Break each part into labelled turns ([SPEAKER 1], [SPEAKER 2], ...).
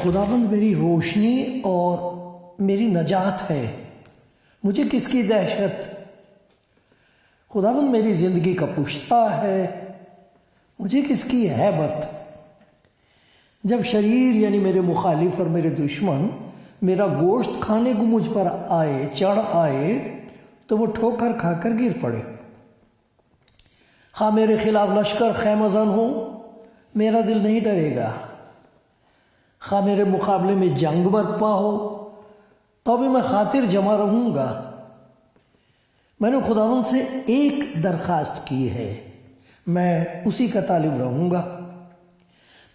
[SPEAKER 1] خداوند میری روشنی اور میری نجات ہے، مجھے کس کی دہشت؟ خداوند میری زندگی کا پشتہ ہے، مجھے کس کی ہیبت؟ جب شریر یعنی میرے مخالف اور میرے دشمن میرا گوشت کھانے کو مجھ پر چڑھ آئے تو وہ ٹھوکر کھا کر گر پڑے۔ خواہ میرے خلاف لشکر خیمہ زن ہو، میرا دل نہیں ڈرے گا۔ خواہ میرے مقابلے میں جنگ برپا ہو تو بھی میں خاطر جمع رہوں گا۔ میں نے خداوند سے ایک درخواست کی ہے، میں اسی کا طالب رہوں گا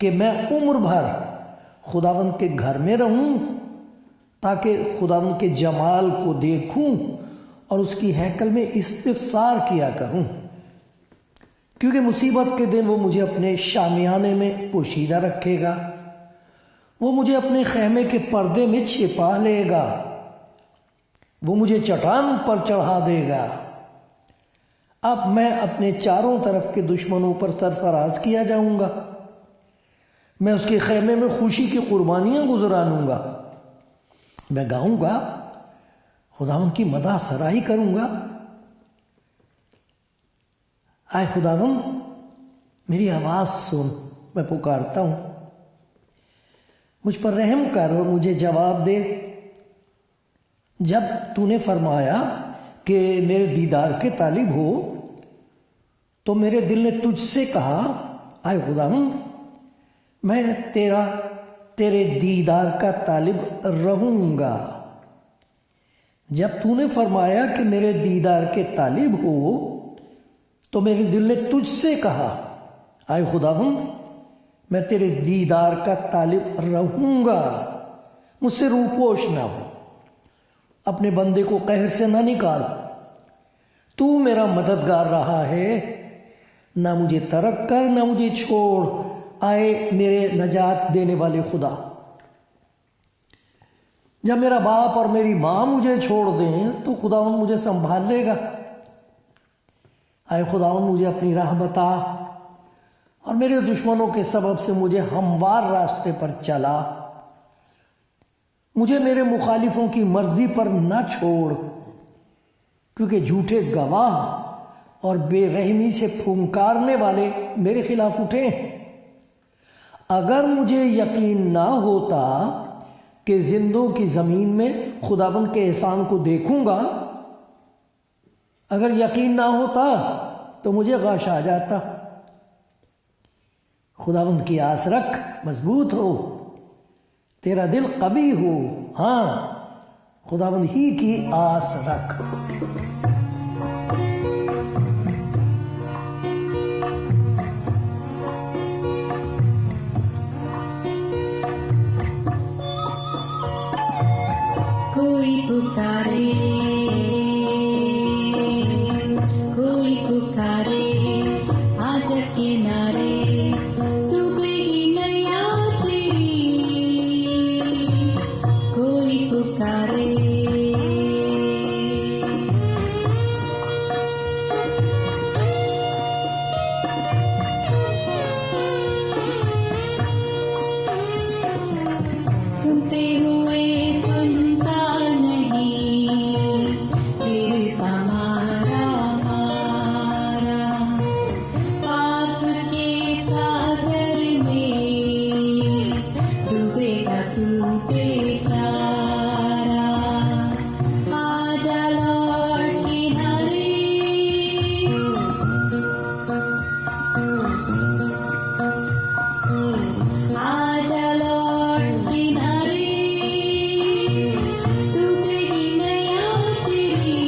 [SPEAKER 1] کہ میں عمر بھر خداوند کے گھر میں رہوں، تاکہ خداوند کے جمال کو دیکھوں اور اس کی ہیکل میں استفسار کیا کروں، کیونکہ مصیبت کے دن وہ مجھے اپنے شامیانے میں پوشیدہ رکھے گا، وہ مجھے اپنے خیمے کے پردے میں چھپا لے گا، وہ مجھے چٹان پر چڑھا دے گا۔ اب میں اپنے چاروں طرف کے دشمنوں پر سرفراز کیا جاؤں گا، میں اس کے خیمے میں خوشی کی قربانیاں گزرانوں گا، میں گاؤں گا، خداوند کی مدح سرائی کروں گا۔ اے خداوند میری آواز سن، میں پکارتا ہوں، مجھ پر رحم کر اور مجھے جواب دے۔ جب تو نے فرمایا کہ میرے دیدار کے طالب ہو تو میرے دل نے تجھ سے کہا، اے خداوند میں تیرے دیدار کا طالب رہوں گا۔ جب تو نے فرمایا کہ میرے دیدار کے طالب ہو تو میرے دل نے تجھ سے کہا، اے خداوند میں تیرے دیدار کا طالب رہوں گا۔ مجھ سے روپوش نہ ہو، اپنے بندے کو قہر سے نہ نکال۔ تو میرا مددگار رہا ہے، نہ مجھے ترک کر نہ مجھے چھوڑ، آئے میرے نجات دینے والے خدا۔ جب میرا باپ اور میری ماں مجھے چھوڑ دیں تو خداوند مجھے سنبھال لے گا۔ اے خداوند مجھے اپنی راہ بتا اور میرے دشمنوں کے سبب سے مجھے ہموار راستے پر چلا۔ مجھے میرے مخالفوں کی مرضی پر نہ چھوڑ، کیونکہ جھوٹے گواہ اور بے رحمی سے پھنکارنے والے میرے خلاف اٹھے۔ اگر مجھے یقین نہ ہوتا کہ زندوں کی زمین میں خداوند کے احسان کو دیکھوں گا، اگر یقین نہ ہوتا تو مجھے غش آ جاتا۔ خداوند کی آس رکھ، مضبوط ہو، تیرا دل قوی ہو، ہاں خداوند ہی کی آس رکھ۔
[SPEAKER 2] کوئی پکارے، کوئی پکارے، آج کنارے ڈوبے گی نیا تیری، کوئی پکارے۔ سنتے ہوئے سنتا نہیں، گرتا مارا مارا، پاپ کے ساگر میں ڈوبے گا تو بیچارا۔ آجا لوٹ کنارے، آجا لوٹ کنارے، ڈوبے گی نیا تیری،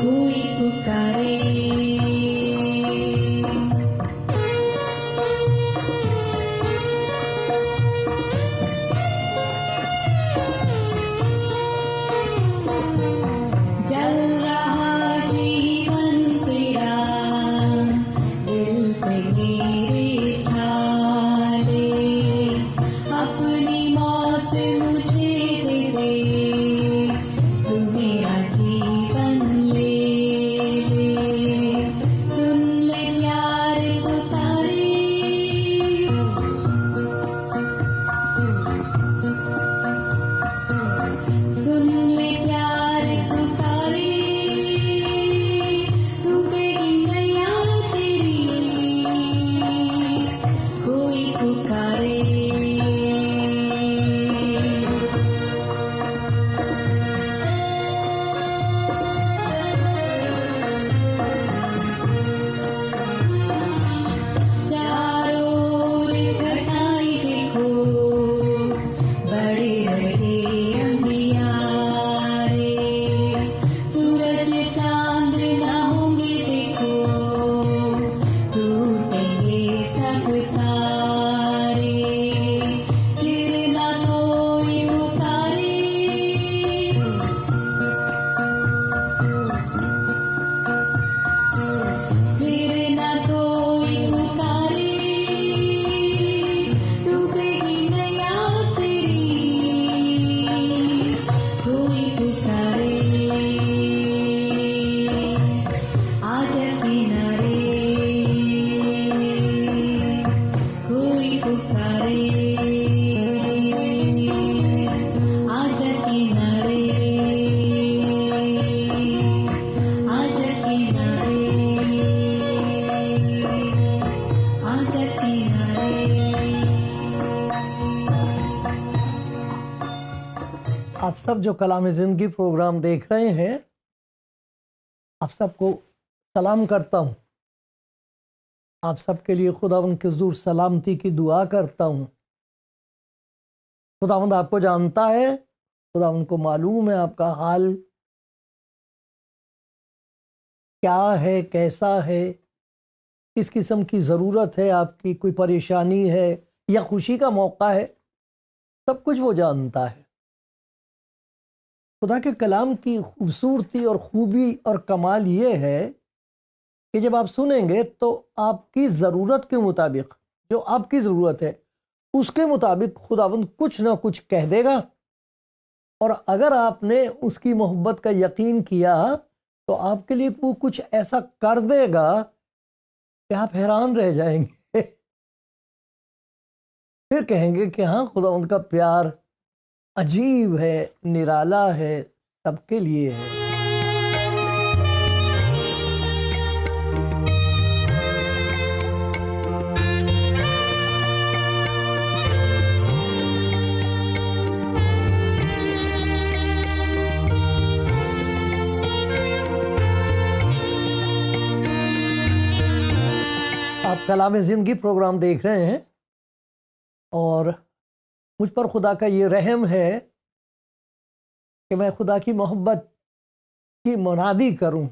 [SPEAKER 2] کوئی پکارے۔
[SPEAKER 1] آپ سب جو کلام زندگی پروگرام دیکھ رہے ہیں، آپ سب کو سلام کرتا ہوں. آپ سب کے لیے خداوند کے حضور سلامتی کی دعا کرتا ہوں. خداوند آپ کو جانتا ہے، خداوند کو معلوم ہے آپ کا حال کیا ہے، کیسا ہے، کس قسم کی ضرورت ہے، آپ کی کوئی پریشانی ہے یا خوشی کا موقع ہے، سب کچھ وہ جانتا ہے. خدا کے کلام کی خوبصورتی اور خوبی اور کمال یہ ہے کہ جب آپ سنیں گے تو آپ کی ضرورت کے مطابق، جو آپ کی ضرورت ہے اس کے مطابق خداوند کچھ نہ کچھ کہہ دے گا. اور اگر آپ نے اس کی محبت کا یقین کیا تو آپ کے لیے وہ کچھ ایسا کر دے گا کہ آپ حیران رہ جائیں گے. پھر کہیں گے کہ ہاں، خداوند کا پیار عجیب ہے، نرالا ہے، سب کے لیے ہے. آپ کلام زندگی پروگرام دیکھ رہے ہیں اور مجھ پر خدا کا یہ رحم ہے کہ میں خدا کی محبت کی منادی کروں،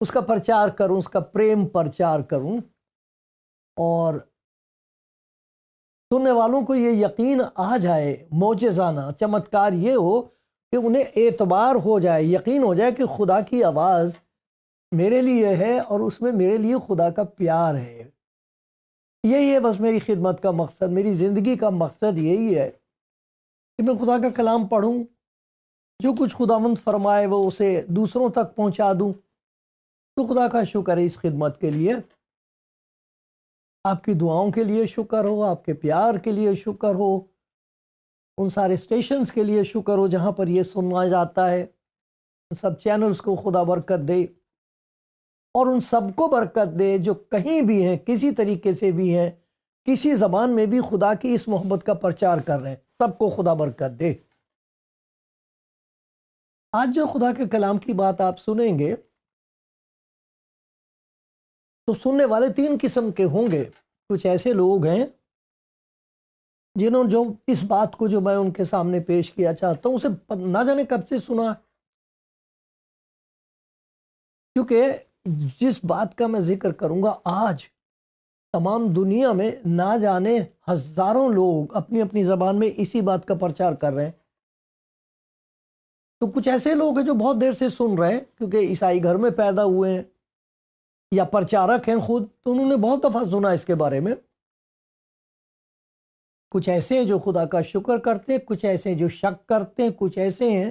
[SPEAKER 1] اس کا پرچار کروں، اس کا پریم پرچار کروں، اور سننے والوں کو یہ یقین آ جائے، معجزانہ چمتکار یہ ہو کہ انہیں اعتبار ہو جائے، یقین ہو جائے کہ خدا کی آواز میرے لیے ہے اور اس میں میرے لیے خدا کا پیار ہے. یہی ہے بس میری خدمت کا مقصد، میری زندگی کا مقصد یہی ہے کہ میں خدا کا کلام پڑھوں، جو کچھ خداوند فرمائے وہ اسے دوسروں تک پہنچا دوں. تو خدا کا شکر ہے اس خدمت کے لیے، آپ کی دعاؤں کے لیے شکر ہو، آپ کے پیار کے لیے شکر ہو، ان سارے اسٹیشنز کے لیے شکر ہو جہاں پر یہ سنا جاتا ہے. ان سب چینلز کو خدا برکت دے، اور ان سب کو برکت دے جو کہیں بھی ہیں، کسی طریقے سے بھی ہیں، کسی زبان میں بھی خدا کی اس محبت کا پرچار کر رہے ہیں، سب کو خدا برکت دے. آج جو خدا کے کلام کی بات آپ سنیں گے تو سننے والے تین قسم کے ہوں گے. کچھ ایسے لوگ ہیں جنہوں جو اس بات کو جو میں ان کے سامنے پیش کیا چاہتا ہوں اسے نہ جانے کب سے سنا، کیونکہ جس بات کا میں ذکر کروں گا آج تمام دنیا میں نہ جانے ہزاروں لوگ اپنی اپنی زبان میں اسی بات کا پرچار کر رہے ہیں. تو کچھ ایسے لوگ ہیں جو بہت دیر سے سن رہے ہیں کیونکہ عیسائی گھر میں پیدا ہوئے ہیں یا پرچارک ہیں خود، تو انہوں نے بہت دفعہ سنا اس کے بارے میں. کچھ ایسے ہیں جو خدا کا شکر کرتے ہیں، کچھ ایسے ہیں جو شک کرتے ہیں، کچھ ایسے ہیں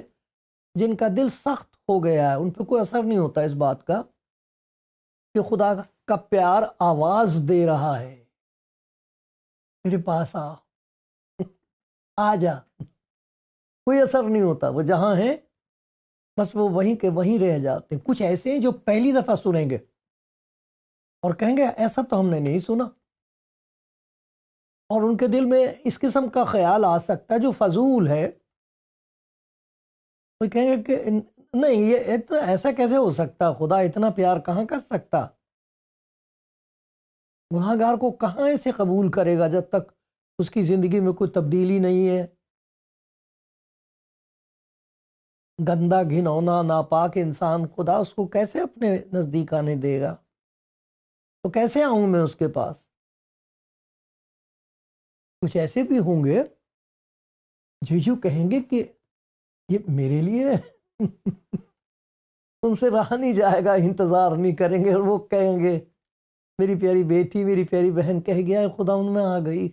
[SPEAKER 1] جن کا دل سخت ہو گیا ہے، ان پہ کوئی اثر نہیں ہوتا اس بات کا کہ خدا کا پیار آواز دے رہا ہے، میرے پاس آ جا. کوئی اثر نہیں ہوتا، وہ جہاں ہیں بس وہ وہیں کے وہیں رہ جاتے ہیں. کچھ ایسے ہیں جو پہلی دفعہ سنیں گے اور کہیں گے ایسا تو ہم نے نہیں سنا، اور ان کے دل میں اس قسم کا خیال آ سکتا ہے جو فضول ہے. وہ کہیں گے کہ نہیں، یہ ایسا کیسے ہو سکتا، خدا اتنا پیار کہاں کر سکتا، گناہگار کو کہاں ایسے قبول کرے گا جب تک اس کی زندگی میں کوئی تبدیلی نہیں ہے. گندا، گھنونا، ناپاک انسان خدا اس کو کیسے اپنے نزدیک آنے دے گا، تو کیسے آؤں میں اس کے پاس. کچھ ایسے بھی ہوں گے جو یوں کہیں گے کہ یہ میرے لیے ہے. ان سے رہا نہیں جائے گا، انتظار نہیں کریں گے، اور وہ کہیں گے میری پیاری بیٹی، میری پیاری بہن کہہ گیا ہے خدا ان میں آ گئی.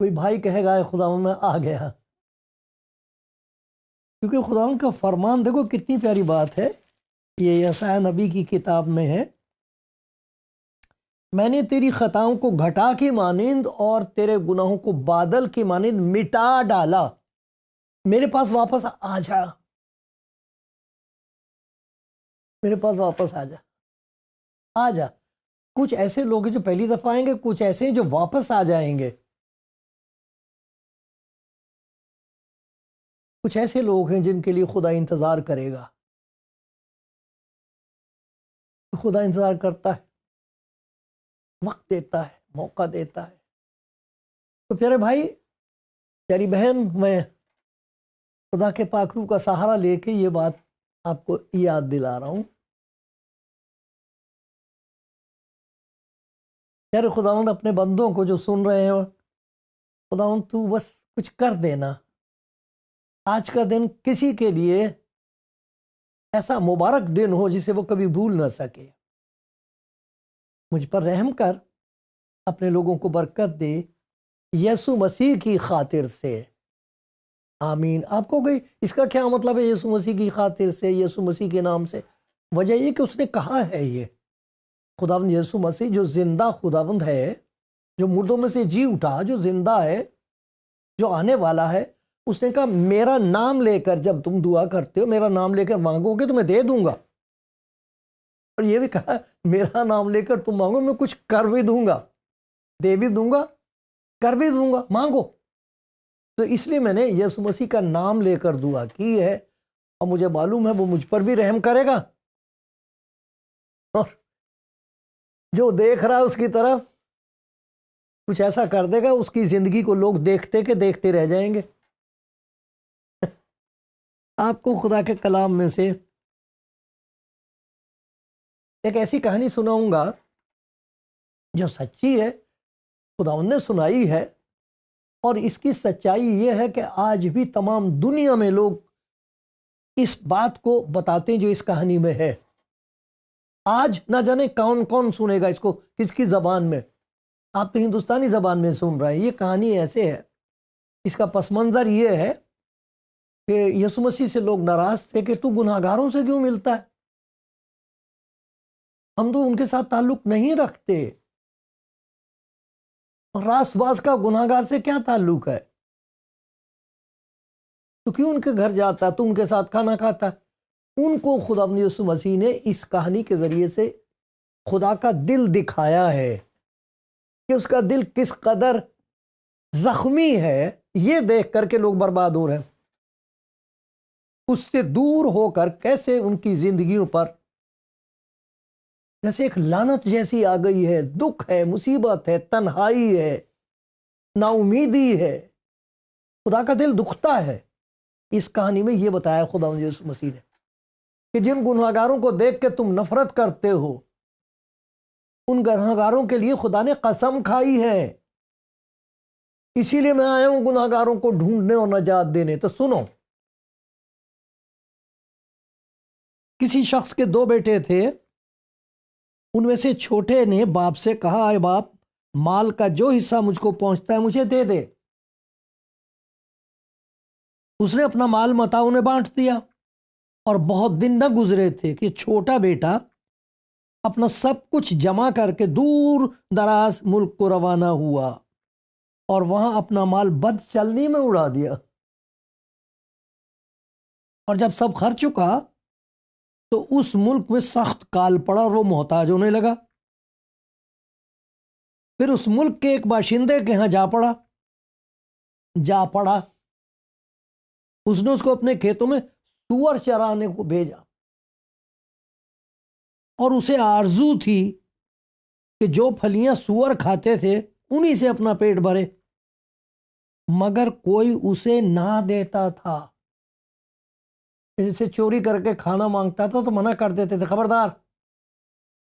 [SPEAKER 1] کوئی بھائی کہے گا خدا ان میں آ گیا. کیونکہ خدا ان کا فرمان دیکھو کتنی پیاری بات ہے. یہ یسایا نبی کی کتاب میں ہے، میں نے تیری خطاؤں کو گھٹا کی مانند اور تیرے گناہوں کو بادل کی مانند مٹا ڈالا، میرے پاس واپس آ جا، میرے پاس واپس آ جا، آ جا. کچھ ایسے لوگ ہیں جو پہلی دفعہ آئیں گے، کچھ ایسے ہیں جو واپس آ جائیں گے. کچھ ایسے لوگ ہیں جن کے لیے خدا انتظار کرے گا، خدا انتظار کرتا ہے، وقت دیتا ہے، موقع دیتا ہے۔ تو پیارے بھائی، پیاری بہن، میں خدا کے پاک روح کا سہارا لے کے یہ بات آپ کو یاد دلا رہا ہوں۔ پیارے خداوند، اپنے بندوں کو جو سن رہے ہیں، خداوند تو بس کچھ کر دینا، آج کا دن کسی کے لیے ایسا مبارک دن ہو جسے وہ کبھی بھول نہ سکے۔ مجھ پر رحم کر، اپنے لوگوں کو برکت دے، یسوع مسیح کی خاطر سے، آمین۔ آپ کو گئی اس کا کیا مطلب ہے یسوع مسیح کی خاطر سے، یسوع مسیح کے نام سے؟ وجہ یہ کہ اس نے کہا ہے، یہ خداوند یسوع مسیح جو زندہ خداوند ہے، جو مردوں میں سے جی اٹھا، جو زندہ ہے، جو آنے والا ہے، اس نے کہا میرا نام لے کر جب تم دعا کرتے ہو، میرا نام لے کر مانگو گے تو میں دے دوں گا۔ اور یہ بھی کہا میرا نام لے کر تم مانگو، میں کچھ کر بھی دوں گا، دے بھی دوں گا، کر بھی دوں گا، مانگو۔ تو اس لیے میں نے یسوع مسیح کا نام لے کر دعا کی ہے، اور مجھے معلوم ہے وہ مجھ پر بھی رحم کرے گا، اور جو دیکھ رہا ہے اس کی طرف کچھ ایسا کر دے گا، اس کی زندگی کو لوگ دیکھتے کہ دیکھتے رہ جائیں گے۔ آپ کو خدا کے کلام میں سے ایک ایسی کہانی سناؤں گا جو سچی ہے، خداوند نے سنائی ہے، اور اس کی سچائی یہ ہے کہ آج بھی تمام دنیا میں لوگ اس بات کو بتاتے ہیں جو اس کہانی میں ہے۔ آج نہ جانے کون کون سنے گا اس کو، کس کی زبان میں۔ آپ تو ہندوستانی زبان میں سن رہے ہیں۔ یہ کہانی ایسے ہے، اس کا پس منظر یہ ہے کہ یسوع مسیح سے لوگ ناراض تھے کہ تو گناہ گاروں سے کیوں ملتا ہے، ہم تو ان کے ساتھ تعلق نہیں رکھتے، راس باز کا گناہ گار سے کیا تعلق ہے، تو کیوں ان کے گھر جاتا، تو ان کے ساتھ کھانا کھاتا۔ ان کو خدا یسوع مسیح نے اس کہانی کے ذریعے سے خدا کا دل دکھایا ہے کہ اس کا دل کس قدر زخمی ہے۔ یہ دیکھ کر کے لوگ برباد ہو رہے ہیں، اس سے دور ہو کر کیسے ان کی زندگیوں پر جیسے ایک لعنت جیسی آ گئی ہے، دکھ ہے، مصیبت ہے، تنہائی ہے، نا امیدی ہے، خدا کا دل دکھتا ہے۔ اس کہانی میں یہ بتایا خدا یسوع مسیح نے کہ جن گنہگاروں کو دیکھ کے تم نفرت کرتے ہو، ان گنہگاروں کے لیے خدا نے قسم کھائی ہے، اسی لیے میں آیا ہوں گنہگاروں کو ڈھونڈنے اور نجات دینے۔ تو سنو، کسی شخص کے دو بیٹے تھے، ان میں سے چھوٹے نے باپ سے کہا، اے باپ، مال کا جو حصہ مجھ کو پہنچتا ہے مجھے دے دے۔ اس نے اپنا مال متاع انہیں بانٹ دیا، اور بہت دن نہ گزرے تھے کہ چھوٹا بیٹا اپنا سب کچھ جمع کر کے دور دراز ملک کو روانہ ہوا، اور وہاں اپنا مال بد چلنی میں اڑا دیا۔ اور جب سب خرچ چکا تو اس ملک میں سخت کال پڑا اور وہ محتاج ہونے لگا۔ پھر اس ملک کے ایک باشندے کے ہاں جا پڑا، اس نے اس کو اپنے کھیتوں میں سور چرانے کو بھیجا، اور اسے آرزو تھی کہ جو پھلیاں سور کھاتے تھے انہی سے اپنا پیٹ بھرے، مگر کوئی اسے نہ دیتا تھا۔ جیسے چوری کر کے کھانا مانگتا تھا تو منع کر دیتے تھے، خبردار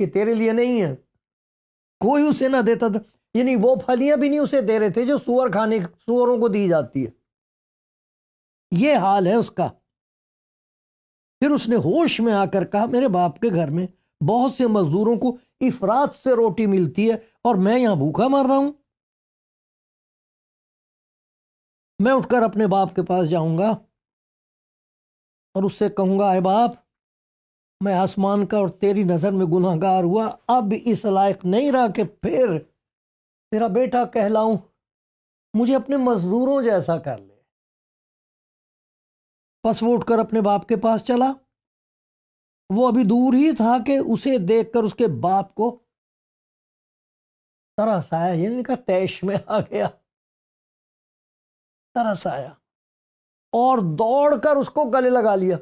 [SPEAKER 1] یہ تیرے لیے نہیں ہے، کوئی اسے نہ دیتا تھا۔ یعنی وہ پھلیاں بھی نہیں اسے دے رہے تھے جو سوروں کو دی جاتی ہے۔ یہ حال ہے اس کا۔ پھر اس نے ہوش میں آ کر کہا، میرے باپ کے گھر میں بہت سے مزدوروں کو افراط سے روٹی ملتی ہے اور میں یہاں بھوکا مر رہا ہوں۔ میں اٹھ کر اپنے باپ کے پاس جاؤں گا اور اس سے کہوں گا، اے باپ، میں آسمان کا اور تیری نظر میں گناہ گار ہوا، اب اس لائق نہیں رہا کہ پھر تیرا بیٹا کہلاؤں، مجھے اپنے مزدوروں جیسا کر لے۔ پس وہ اٹھ کر اپنے باپ کے پاس چلا۔ وہ ابھی دور ہی تھا کہ اسے دیکھ کر اس کے باپ کو ترس آیا، یعنی کا تیش میں آ گیا، ترس آیا۔ اور دوڑ کر اس کو گلے لگا لیا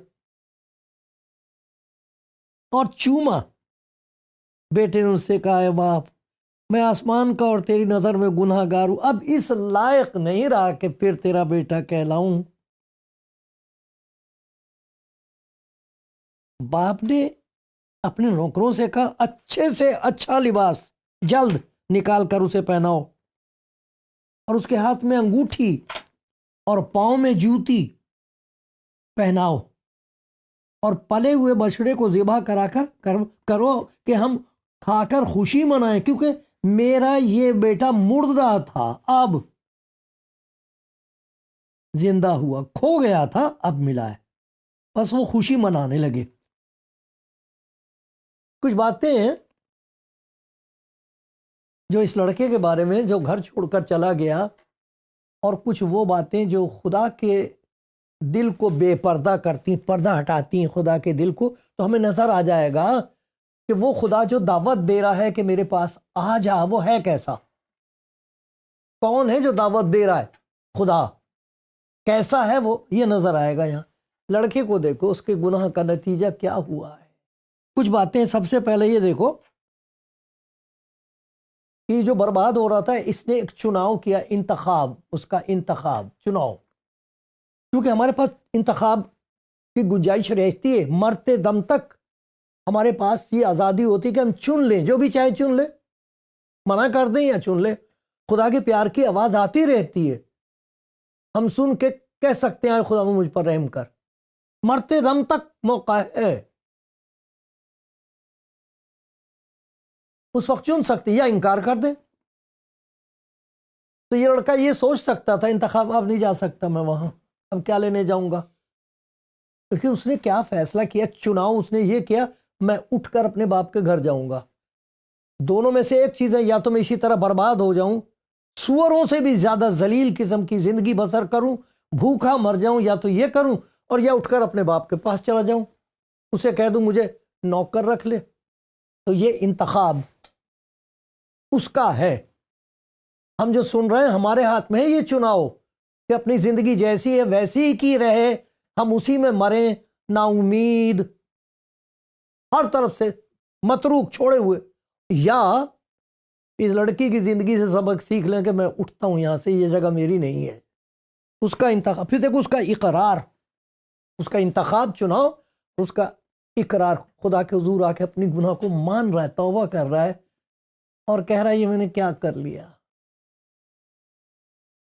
[SPEAKER 1] اور چوما۔ بیٹے نے اس سے کہا ہے باپ میں آسمان کا اور تیری نظر میں گناہ گار ہوں، اب اس لائق نہیں رہا کہ پھر تیرا بیٹا کہلاؤں۔ باپ نے اپنے نوکروں سے کہا اچھے سے اچھا لباس جلد نکال کر اسے پہناؤ، اور اس کے ہاتھ میں انگوٹھی اور پاؤں میں جوتی پہناؤ، اور پلے ہوئے بچڑے کو ذبح کرو کہ ہم کھا کر خوشی منائیں، کیونکہ میرا یہ بیٹا مردہ تھا اب زندہ ہوا، کھو گیا تھا اب ملا ہے۔ بس وہ خوشی منانے لگے۔ کچھ باتیں ہیں جو اس لڑکے کے بارے میں جو گھر چھوڑ کر چلا گیا، اور کچھ وہ باتیں جو خدا کے دل کو بے پردہ کرتی، پردہ ہٹاتی ہیں خدا کے دل کو، تو ہمیں نظر آ جائے گا کہ وہ خدا جو دعوت دے رہا ہے کہ میرے پاس آ جا، وہ ہے کیسا؟ کون ہے جو دعوت دے رہا ہے؟ خدا کیسا ہے وہ؟ یہ نظر آئے گا یہاں۔ لڑکے کو دیکھو، اس کے گناہ کا نتیجہ کیا ہوا ہے۔ کچھ باتیں سب سے پہلے یہ دیکھو کہ جو برباد ہو رہا تھا، اس نے ایک چناؤ کیا، انتخاب، اس کا انتخاب، چناؤ۔ کیونکہ ہمارے پاس انتخاب کی گنجائش رہتی ہے، مرتے دم تک ہمارے پاس یہ آزادی ہوتی ہے کہ ہم چن لیں، جو بھی چاہے چن لیں، منع کر دیں یا چن لیں۔ خدا کے پیار کی آواز آتی رہتی ہے، ہم سن کے کہہ سکتے ہیں خدا مجھ پر رحم کر، مرتے دم تک موقع ہے۔ اس وقت چن سکتے یا انکار کر دیں۔ تو یہ لڑکا یہ سوچ سکتا تھا انتخاب اب نہیں جا سکتا میں وہاں، اب کیا لینے جاؤں گا؟ لیکن اس نے کیا فیصلہ کیا، چناؤ اس نے یہ کیا، میں اٹھ کر اپنے باپ کے گھر جاؤں گا۔ دونوں میں سے ایک چیز ہے، یا تو میں اسی طرح برباد ہو جاؤں، سوروں سے بھی زیادہ ذلیل قسم کی زندگی بسر کروں، بھوکا مر جاؤں، یا تو یہ کروں، اور یا اٹھ کر اپنے باپ کے پاس چلا جاؤں، اسے کہہ دوں مجھے نوکر رکھ لے۔ تو یہ انتخاب اس کا ہے۔ ہم جو سن رہے ہیں ہمارے ہاتھ میں ہے یہ چناؤ کہ اپنی زندگی جیسی ہے ویسی ہی کی رہے، ہم اسی میں مریں، نا امید، ہر طرف سے متروک، چھوڑے ہوئے، یا اس لڑکی کی زندگی سے سبق سیکھ لیں کہ میں اٹھتا ہوں یہاں سے، یہ جگہ میری نہیں ہے۔ اس کا انتخاب، پھر دیکھو اس کا اقرار، اس کا انتخاب چناؤ، اس کا اقرار، خدا کے حضور آ کے اپنی گناہ کو مان رہا ہے، توبہ کر رہا ہے، اور کہہ رہا ہے یہ میں نے کیا کر لیا،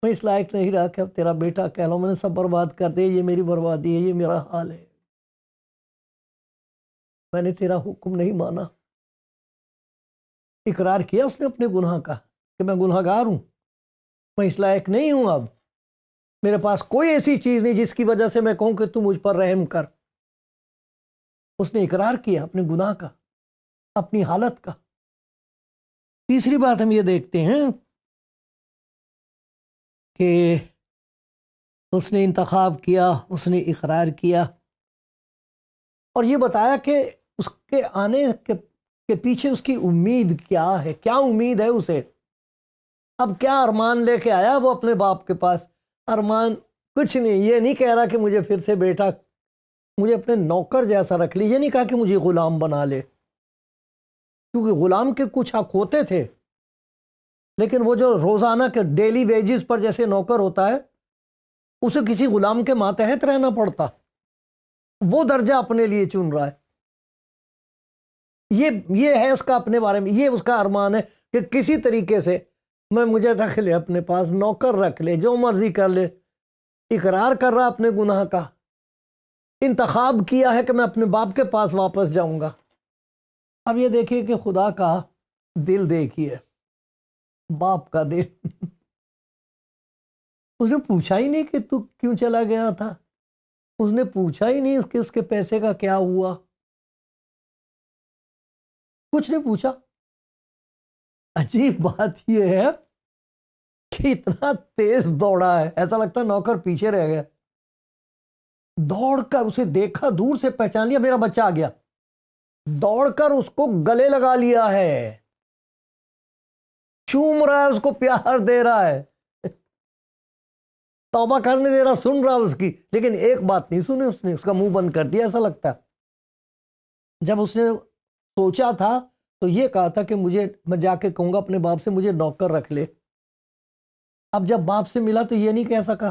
[SPEAKER 1] میں اس لائق نہیں رہا کہ اب تیرا بیٹا کہہ لو، میں نے سب برباد کر دیا، یہ میری بربادی ہے، یہ میرا حال ہے، میں نے تیرا حکم نہیں مانا۔ اقرار کیا اس نے اپنے گناہ کا کہ میں گناہ گار ہوں، میں اس لائق نہیں ہوں، اب میرے پاس کوئی ایسی چیز نہیں جس کی وجہ سے میں کہوں کہ تو مجھ پر رحم کر۔ اس نے اقرار کیا اپنے گناہ کا، اپنی حالت کا۔ تیسری بات ہم یہ دیکھتے ہیں کہ اس نے انتخاب کیا، اس نے اقرار کیا، اور یہ بتایا کہ اس کے آنے کے پیچھے اس کی امید کیا ہے، کیا امید ہے اسے۔ اب کیا ارمان لے کے آیا وہ اپنے باپ کے پاس؟ ارمان کچھ نہیں، یہ نہیں کہہ رہا کہ مجھے پھر سے بیٹا، مجھے اپنے نوکر جیسا رکھ لی، یہ نہیں کہا کہ مجھے غلام بنا لے، کیونکہ غلام کے کچھ حق ہوتے تھے، لیکن وہ جو روزانہ کے ڈیلی ویجز پر جیسے نوکر ہوتا ہے، اسے کسی غلام کے ماتحت رہنا پڑتا، وہ درجہ اپنے لیے چن رہا ہے۔ یہ ہے اس کا اپنے بارے میں، یہ اس کا ارمان ہے کہ کسی طریقے سے مجھے رکھ لے اپنے پاس، نوکر رکھ لے، جو مرضی کر لے۔ اقرار کر رہا اپنے گناہ کا، انتخاب کیا ہے کہ میں اپنے باپ کے پاس واپس جاؤں گا۔ اب یہ دیکھیے کہ خدا کا دل دیکھیے، باپ کا دل۔ اس نے پوچھا ہی نہیں کہ تو کیوں چلا گیا تھا، اس نے پوچھا ہی نہیں کہ اس کے پیسے کا کیا ہوا، کچھ نہیں پوچھا۔ عجیب بات یہ ہے کہ اتنا تیز دوڑا ہے، ایسا لگتا ہے نوکر پیچھے رہ گیا، دوڑ کر اسے دیکھا، دور سے پہچان لیا میرا بچہ آ گیا، دوڑ کر اس کو گلے لگا لیا ہے، چوم رہا ہے، اس کو پیار دے رہا ہے۔ توبہ کرنے دے رہا، سن رہا اس کی، لیکن ایک بات نہیں سنی اس نے، اس کا منہ بند کر دیا ایسا لگتا ہے۔ جب اس نے سوچا تھا تو یہ کہا تھا کہ میں جا کے کہوں گا اپنے باپ سے مجھے نوکر رکھ لے۔ اب جب باپ سے ملا تو یہ نہیں کہہ سکا،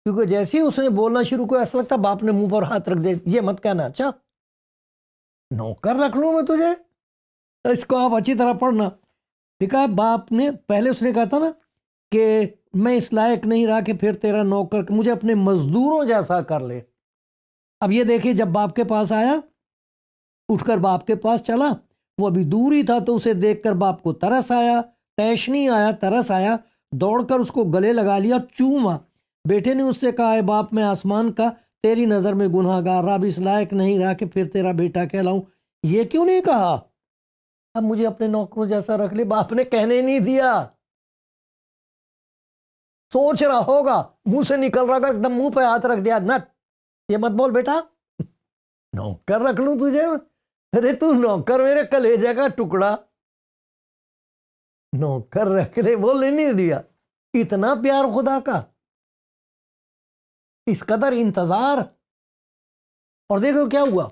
[SPEAKER 1] کیونکہ جیسے ہی اس نے بولنا شروع کیا ایسا لگتا باپ نے منہ پر ہاتھ رکھ دے، یہ مت کہنا، اچھا نوکر رکھ لوں میں تجھے؟ اس کو آپ اچھی طرح پڑھنا۔ لکھا باپ نے پہلے اس نے کہا تھا نا کہ میں اس لائق نہیں رہا کہ پھر تیرا نوکر، مجھے اپنے مزدوروں جیسا کر لے۔ اب یہ دیکھیے جب باپ کے پاس آیا، اٹھ کر باپ کے پاس چلا، وہ ابھی دور ہی تھا تو اسے دیکھ کر باپ کو ترس آیا، تیش نہیں آیا، ترس آیا، دوڑ کر اس کو گلے لگا لیا، چوما۔ بیٹے نے اس سے کہا اے باپ میں آسمان کا، تیری نظر میں گناہ گار رہا، اب اس لائق نہیں رہا کہ پھر تیرا بیٹا کہلاؤں۔ یہ کیوں نہیں کہا اب مجھے اپنے نوکروں جیسا رکھ لے؟ باپ نے کہنے نہیں دیا۔ سوچ رہا ہوگا، منہ سے نکل رہا ہوگا، ایک دم منہ پہ ہاتھ رکھ دیا، نٹ یہ مت بول بیٹا، نوکر رکھ لوں تجھے؟ ارے تو نوکر میرے کلیجے کا ٹکڑا، نوکر رکھ لے، بولنے نہیں دیا۔ اتنا پیار خدا کا، اس قدر انتظار۔ اور دیکھو کیا ہوا،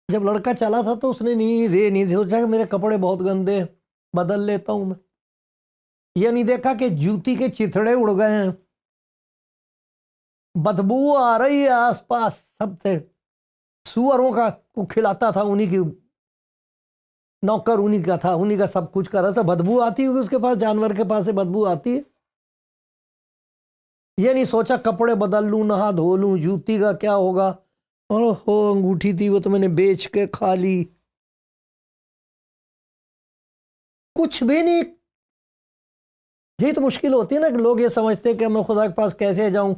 [SPEAKER 1] جب لڑکا چلا تھا تو اس نے نہیں سوچا کہ میرے کپڑے بہت گندے، بدل لیتا ہوں میں۔ یہ نہیں دیکھا کہ جوتی کے چتھڑے اڑ گئے ہیں، بدبو آ رہی ہے آس پاس سب سے، سوروں کا کو کھلاتا تھا، انہی کی نوکر انہی کا تھا، انہی کا سب کچھ کر رہا تھا، بدبو آتی ہوگی اس کے پاس، جانور کے پاس سے بدبو آتی ہے۔ یہ نہیں سوچا کپڑے بدل لوں، نہا دھو لوں، جوتی کا کیا ہوگا، اور ہو انگوٹھی تھی وہ تو میں نے بیچ کے کھا لی، کچھ بھی نہیں۔ یہی تو مشکل ہوتی ہے نا کہ لوگ یہ سمجھتے ہیں کہ میں خدا کے پاس کیسے جاؤں،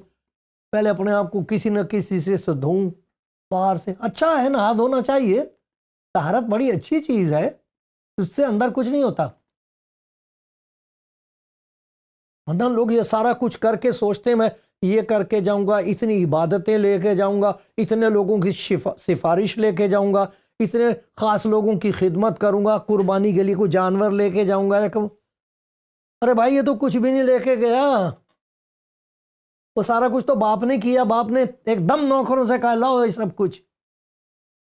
[SPEAKER 1] پہلے اپنے آپ کو کسی نہ کسی سے دھوؤں باہر سے۔ اچھا ہے نہا دھونا چاہیے، طہارت بڑی اچھی چیز ہے، اس سے اندر کچھ نہیں ہوتا۔ ورنہ لوگ یہ سارا کچھ کر کے سوچتے ہیں میں یہ کر کے جاؤں گا، اتنی عبادتیں لے کے جاؤں گا، اتنے لوگوں کی سفارش لے کے جاؤں گا، اتنے خاص لوگوں کی خدمت کروں گا، قربانی کے لیے کوئی جانور لے کے جاؤں گا۔ ارے بھائی یہ تو کچھ بھی نہیں لے کے گیا، وہ سارا کچھ تو باپ نے کیا۔ باپ نے ایک دم نوکروں سے کہا لاؤ یہ سب کچھ،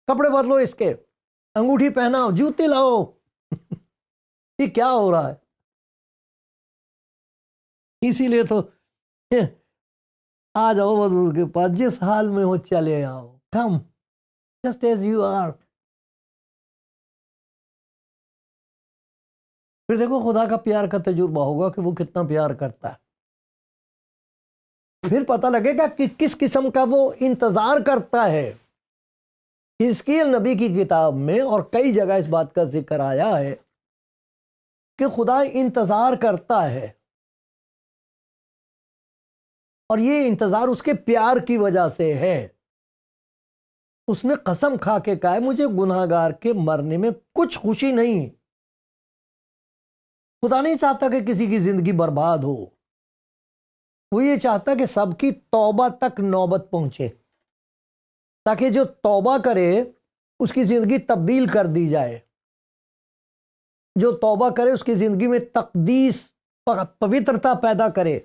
[SPEAKER 1] کپڑے بدلو اس کے، انگوٹھی پہناؤ، جوتی لاؤ۔ یہ کیا ہو رہا ہے؟ اسی لیے تو آ جاؤ حضور کے پاس، جس حال میں ہو چلے آؤ، کم جسٹ ایز یو آر۔ پھر دیکھو خدا کا پیار کا تجربہ ہوگا کہ وہ کتنا پیار کرتا ہے، پھر پتہ لگے گا کہ کس قسم کا وہ انتظار کرتا ہے۔ حزقیل نبی کی کتاب میں اور کئی جگہ اس بات کا ذکر آیا ہے کہ خدا انتظار کرتا ہے، اور یہ انتظار اس کے پیار کی وجہ سے ہے۔ اس نے قسم کھا کے کہا ہے مجھے گناہ گار کے مرنے میں کچھ خوشی نہیں۔ خدا نہیں چاہتا کہ کسی کی زندگی برباد ہو، وہ یہ چاہتا کہ سب کی توبہ تک نوبت پہنچے، تاکہ جو توبہ کرے اس کی زندگی تبدیل کر دی جائے، جو توبہ کرے اس کی زندگی میں تقدیس، پوترتا پیدا کرے۔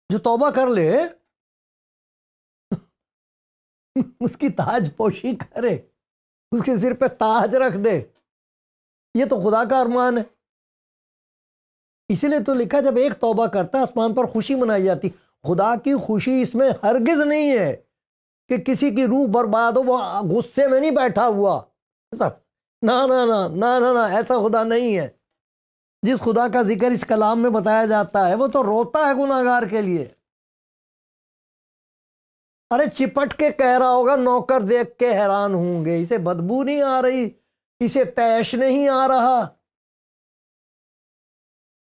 [SPEAKER 1] جو توبہ کر لے اس کی تاج پوشی کرے، اس کے سر پہ تاج رکھ دے، یہ تو خدا کا ارمان ہے۔ اسی لیے تو لکھا جب ایک توبہ کرتا ہے آسمان پر خوشی منائی جاتی۔ خدا کی خوشی اس میں ہرگز نہیں ہے کہ کسی کی روح برباد ہو، وہ غصے میں نہیں بیٹھا ہوا، نہ نہ نہ نہ نہ نہ، ایسا خدا نہیں ہے۔ جس خدا کا ذکر اس کلام میں بتایا جاتا ہے وہ تو روتا ہے گناہ گار کے لیے۔ ارے چپٹ کے کہہ رہا ہوگا، نوکر دیکھ کے حیران ہوں گے، اسے بدبو نہیں آ رہی، اسے تیش نہیں آ رہا،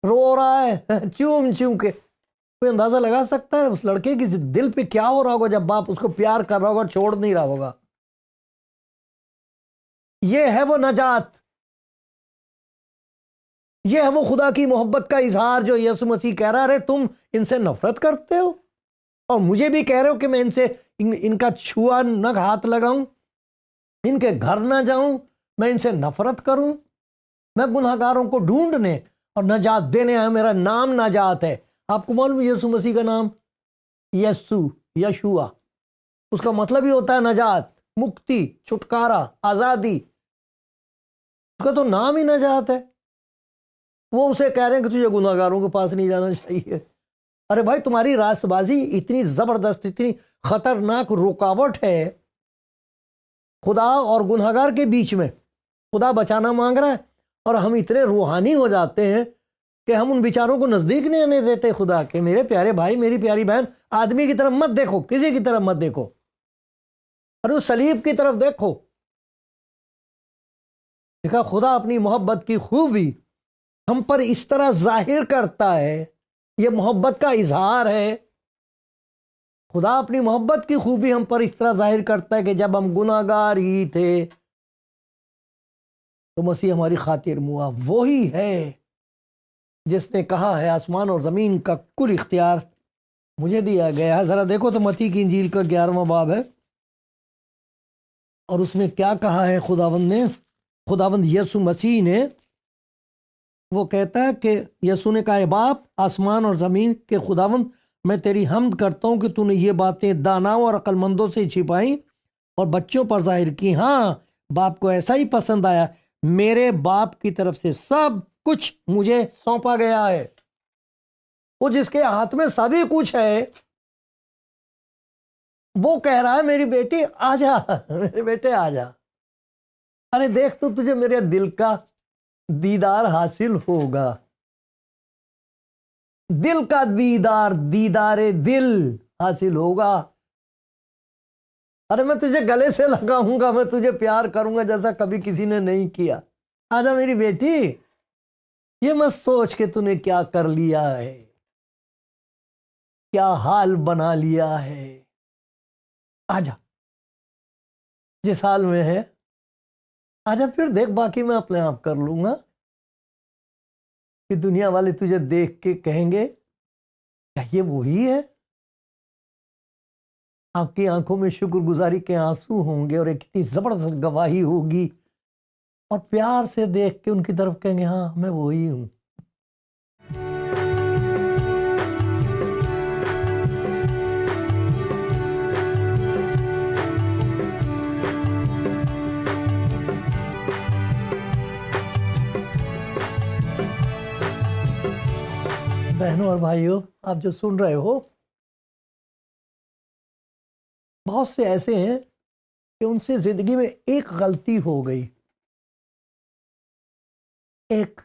[SPEAKER 1] رو رہا ہے چوم چوم کے۔ کوئی اندازہ لگا سکتا ہے اس لڑکے کی دل پہ کیا ہو رہا ہوگا جب باپ اس کو پیار کر رہا ہوگا، چھوڑ نہیں رہا ہوگا۔ یہ ہے وہ نجات، یہ ہے وہ خدا کی محبت کا اظہار جو یسوع مسیح کہہ رہا ہے ارے تم ان سے نفرت کرتے ہو اور مجھے بھی کہہ رہے ہو کہ میں ان سے ان کا چھوا نہ ہاتھ لگاؤں، ان کے گھر نہ جاؤں، میں ان سے نفرت کروں۔ میں گناہگاروں کو ڈھونڈنے اور نجات دینے آیا. میرا نام نجات ہے. آپ کو معلوم ہے یسوع مسیح کا نام یسوع، یشوع، اس کا مطلب ہی ہوتا ہے نجات، مکتی، چھٹکارا، آزادی. اس کا تو نام ہی نجات ہے. وہ اسے کہہ رہے ہیں کہ تجھے گناہگاروں کے پاس نہیں جانا چاہیے. ارے بھائی تمہاری راست بازی اتنی زبردست، اتنی خطرناک رکاوٹ ہے خدا اور گناہگار کے بیچ میں. خدا بچانا مانگ رہا ہے اور ہم اتنے روحانی ہو جاتے ہیں کہ ہم ان بیچاروں کو نزدیک نہیں آنے دیتے خدا کے. میرے پیارے بھائی، میری پیاری بہن، آدمی کی طرف مت دیکھو، کسی کی طرف مت دیکھو، اور اس صلیب کی طرف دیکھو. دیکھا خدا اپنی محبت کی خوبی ہم پر اس طرح ظاہر کرتا ہے. یہ محبت کا اظہار ہے. خدا اپنی محبت کی خوبی ہم پر اس طرح ظاہر کرتا ہے کہ جب ہم گناہگار ہی تھے تو مسیح ہماری خاطر ہوا. وہی ہے جس نے کہا ہے آسمان اور زمین کا کل اختیار مجھے دیا گیا ہے. ذرا دیکھو تو متی کی انجیل کا 11واں باب ہے، اور اس میں کیا کہا ہے خداوند یسوع مسیح نے. وہ کہتا ہے کہ یسوع نے کہا، اے باپ، آسمان اور زمین کے خداوند، میں تیری حمد کرتا ہوں کہ تو نے یہ باتیں داناؤں اور عقل مندوں سے چھپائیں اور بچوں پر ظاہر کی. ہاں، باپ کو ایسا ہی پسند آیا. میرے باپ کی طرف سے سب کچھ مجھے سونپا گیا ہے. وہ جس کے ہاتھ میں سبھی کچھ ہے وہ کہہ رہا ہے میری بیٹی آ جا، میرے بیٹے آ جا. ارے دیکھ تو تجھے میرے دل کا دیدار حاصل ہوگا. دل کا دیدار دل حاصل ہوگا. ارے میں تجھے گلے سے لگاؤں گا، میں تجھے پیار کروں گا جیسا کبھی کسی نے نہیں کیا. آجا میری بیٹی. یہ مت سوچ کہ تو نے کیا کر لیا ہے، کیا حال بنا لیا ہے. آجا جس حال میں ہے آجا، پھر دیکھ باقی میں اپنے آپ کر لوں گا. کہ دنیا والے تجھے دیکھ کے کہیں گے کیا یہ وہی ہے؟ آپ کی آنکھوں میں شکر گزاری کے آنسو ہوں گے اور ایک اتنی زبردست گواہی ہوگی، اور پیار سے دیکھ کے ان کی طرف کہیں گے ہاں میں وہی ہوں. بہنوں اور بھائیوں، آپ جو سن رہے ہو، بہت سے ایسے ہیں کہ ان سے زندگی میں ایک غلطی ہو گئی، ایک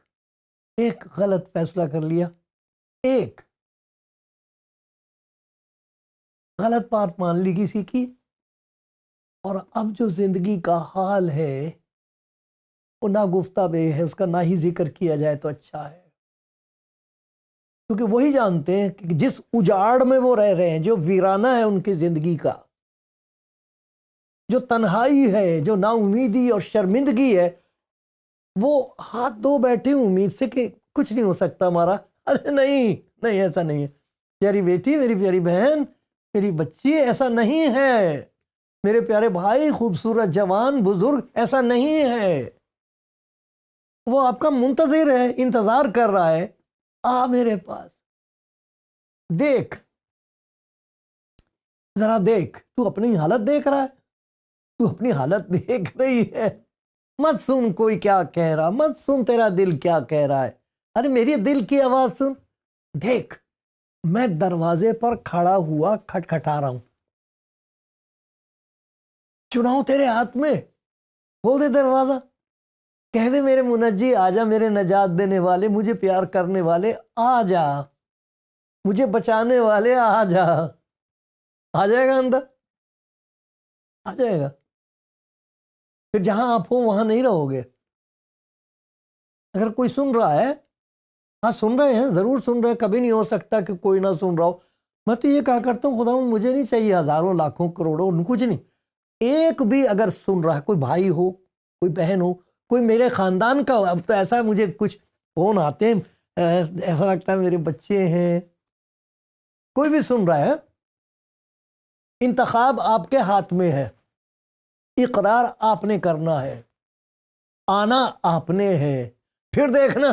[SPEAKER 1] غلط فیصلہ کر لیا، ایک غلط بات مان لی کسی کی، اور اب جو زندگی کا حال ہے وہ نہ گفتہ بے ہے، اس کا نہ ہی ذکر کیا جائے تو اچھا ہے. کیونکہ وہی جانتے ہیں کہ جس اجاڑ میں وہ رہ رہے ہیں، جو ویرانہ ہے ان کی زندگی کا، جو تنہائی ہے، جو نا امیدی اور شرمندگی ہے، وہ ہاتھ دھو بیٹھے امید سے کہ کچھ نہیں ہو سکتا ہمارا. ارے نہیں، ایسا نہیں ہے. پیاری بیٹی، میری پیاری بہن، میری بچی، ایسا نہیں ہے. میرے پیارے بھائی، خوبصورت جوان، بزرگ، ایسا نہیں ہے. وہ آپ کا منتظر ہے، انتظار کر رہا ہے. آ میرے پاس، دیکھ، ذرا دیکھ. تو اپنی حالت دیکھ رہا ہے، تو اپنی حالت دیکھ رہی ہے. مت سن کوئی کیا کہہ رہا، مت سن تیرا دل کیا کہہ رہا ہے. ارے میری دل کی آواز سن. دیکھ، میں دروازے پر کھڑا ہوا کھٹکھٹا رہا ہوں. چناؤ تیرے ہاتھ میں. کھول دے دروازہ، کہہ دے میرے منجی آ جا، میرے نجات دینے والے، مجھے پیار کرنے والے آ جا، مجھے بچانے والے آ جا. آ جائے گا اندر، آ جائے گا. پھر جہاں آپ ہو وہاں نہیں رہو گے. اگر کوئی سن رہا ہے، ہاں سن رہے ہیں، ضرور سن رہے ہیں، کبھی نہیں ہو سکتا کہ کوئی نہ سن رہا ہو. میں تو یہ کہا کرتا ہوں، خدا مجھے نہیں چاہیے ہزاروں لاکھوں کروڑوں، کچھ نہیں. ایک بھی اگر سن رہا ہے، کوئی بھائی ہو، کوئی بہن ہو، کوئی میرے خاندان کا ہو. اب تو ایسا ہے، مجھے کچھ فون آتے ہیں، ایسا لگتا ہے میرے بچے ہیں. کوئی بھی سن رہا ہے، انتخاب آپ کے ہاتھ میں ہے. اقرار آپ نے کرنا ہے، آنا آپ نے ہے. پھر دیکھنا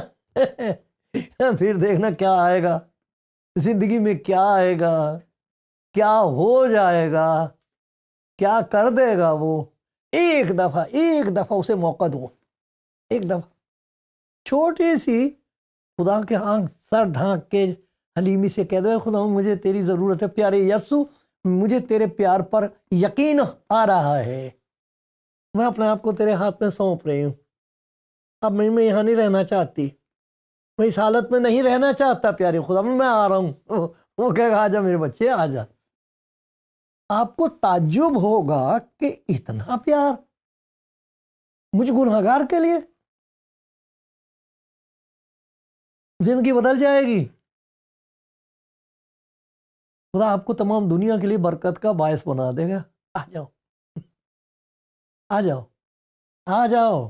[SPEAKER 1] پھر دیکھنا کیا آئے گا زندگی میں، کیا آئے گا، کیا ہو جائے گا، کیا کر دے گا وہ۔ ایک دفعہ اسے موقع دو، ایک دفعہ چھوٹی سی، خدا کے ہاں سر ڈھانک کے حلیمی سے کہہ دو خدا مجھے تیری ضرورت ہے، پیارے یسوع مجھے تیرے پیار پر یقین آ رہا ہے، میں اپنے آپ کو تیرے ہاتھ میں سونپ رہی ہوں، اب میں یہاں نہیں رہنا چاہتی، میں اس حالت میں نہیں رہنا چاہتا پیارے خدا، میں آ رہا ہوں۔ وہ کہے گا آجا میرے بچے آجا۔ آپ کو تعجب ہوگا کہ اتنا پیار مجھ گنہگار کے لیے، زندگی بدل جائے گی۔ خدا آپ کو تمام دنیا کے لیے برکت کا باعث بنا دے گا۔ آ جاؤ، آ جاؤ، آ جاؤ۔